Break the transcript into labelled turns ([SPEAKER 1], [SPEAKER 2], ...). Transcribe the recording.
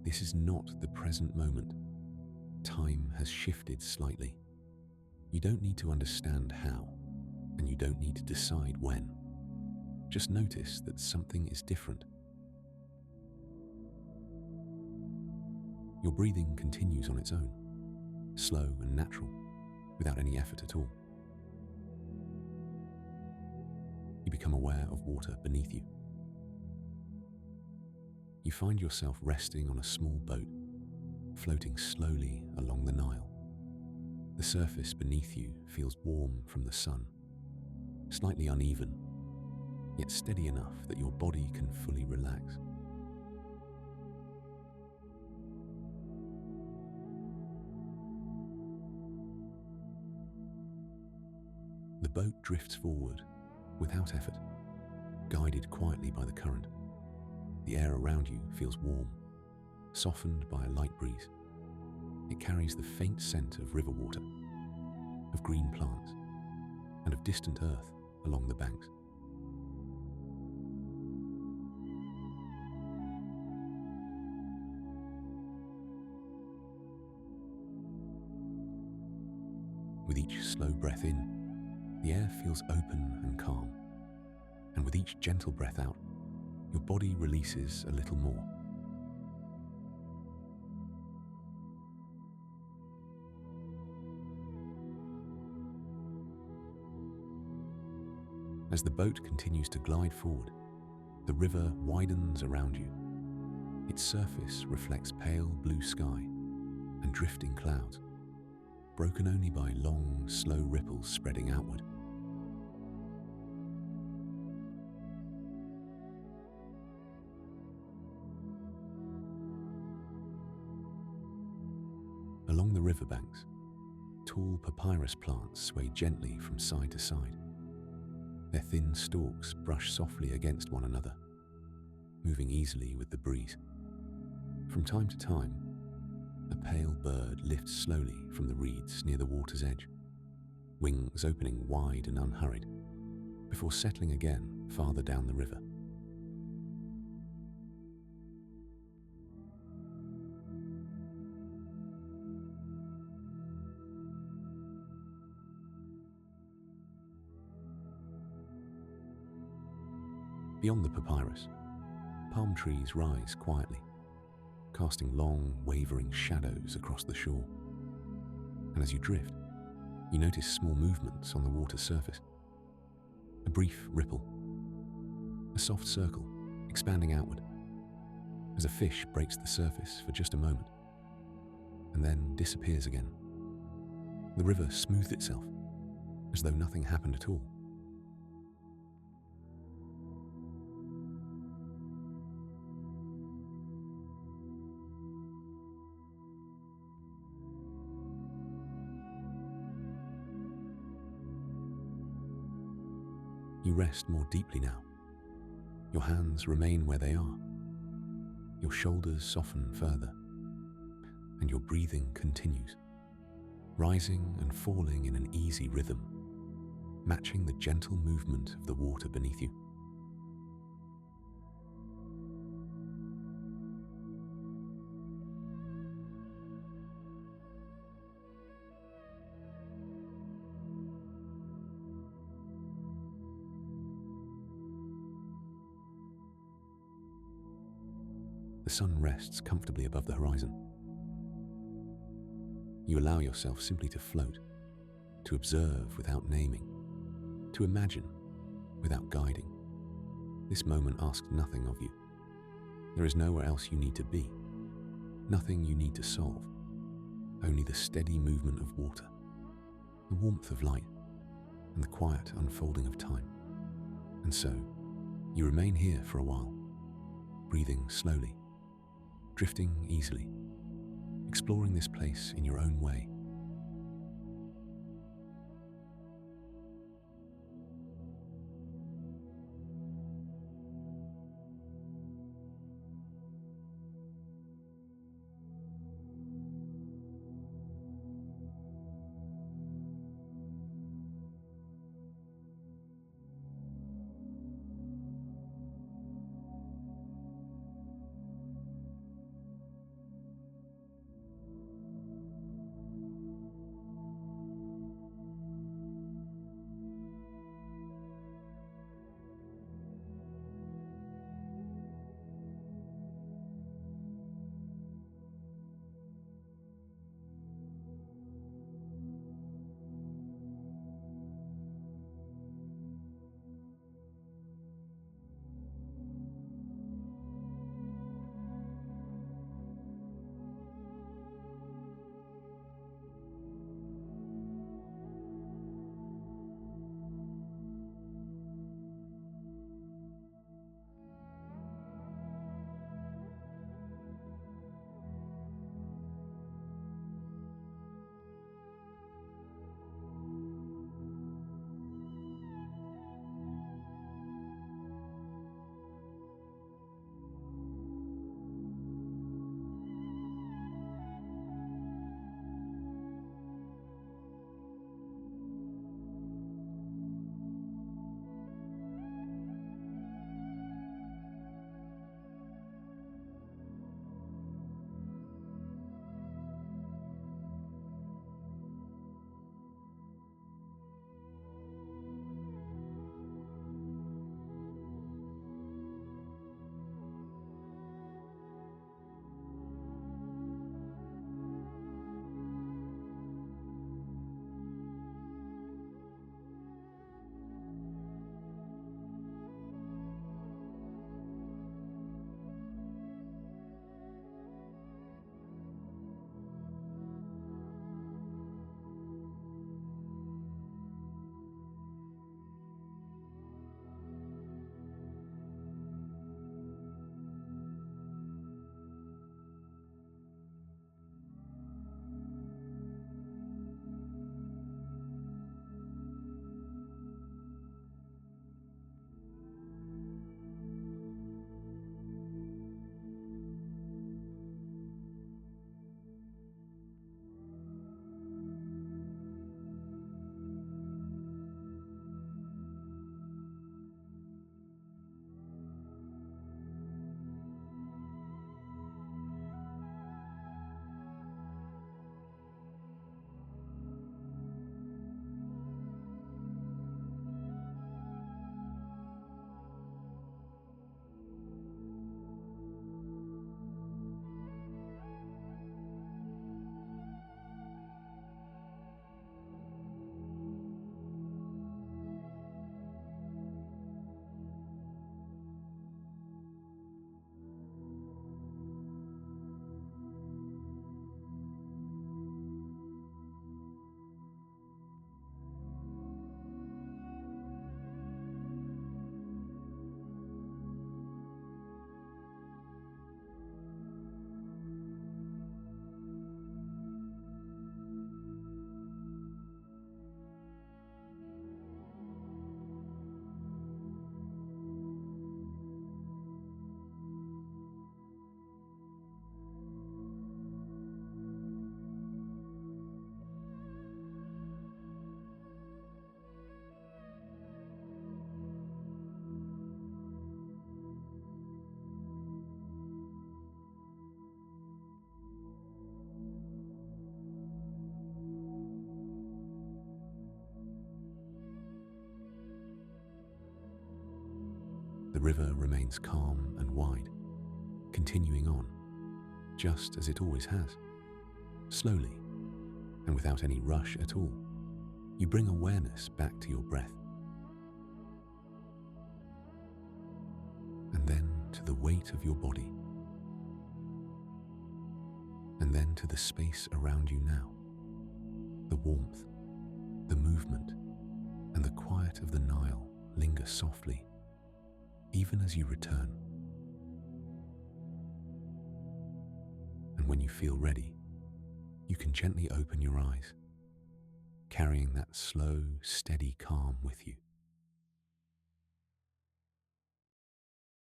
[SPEAKER 1] This is not the present moment. Time has shifted slightly. You don't need to understand how, and you don't need to decide when. Just notice that something is different. Your breathing continues on its own, slow and natural, without any effort at all. You become aware of water beneath you. You find yourself resting on a small boat, floating slowly along the Nile. The surface beneath you feels warm from the sun, slightly uneven, yet steady enough that your body can fully relax. The boat drifts forward without effort, guided quietly by the current. The air around you feels warm, softened by a light breeze. It carries the faint scent of river water, of green plants, and of distant earth along the banks. With each slow breath in, the air feels open and calm, and with each gentle breath out, your body releases a little more. As the boat continues to glide forward, the river widens around you. Its surface reflects pale blue sky and drifting clouds, broken only by long, slow ripples spreading outward. Along the riverbanks, tall papyrus plants sway gently from side to side. Their thin stalks brush softly against one another, moving easily with the breeze. From time to time, a pale bird lifts slowly from the reeds near the water's edge, wings opening wide and unhurried, before settling again farther down the river. Beyond the papyrus, palm trees rise quietly, casting long, wavering shadows across the shore. And as you drift, you notice small movements on the water's surface. A brief ripple, a soft circle expanding outward, as a fish breaks the surface for just a moment, and then disappears again. The river smoothed itself, as though nothing happened at all. You rest more deeply now. Your hands remain where they are. Your shoulders soften further, and your breathing continues, rising and falling in an easy rhythm, matching the gentle movement of the water beneath you. The sun rests comfortably above the horizon. You allow yourself simply to float, to observe without naming, to imagine without guiding. This moment asks nothing of you. There is nowhere else you need to be, nothing you need to solve, only the steady movement of water, the warmth of light, and the quiet unfolding of time. And so, you remain here for a while, breathing slowly, drifting easily, exploring this place in your own way. river remains calm and wide, continuing on, just as it always has. Slowly, and without any rush at all, you bring awareness back to your breath. And then to the weight of your body. And then to the space around you now. The warmth, the movement, and the quiet of the Nile linger softly, even as you return. And when you feel ready, you can gently open your eyes, carrying that slow, steady calm with you.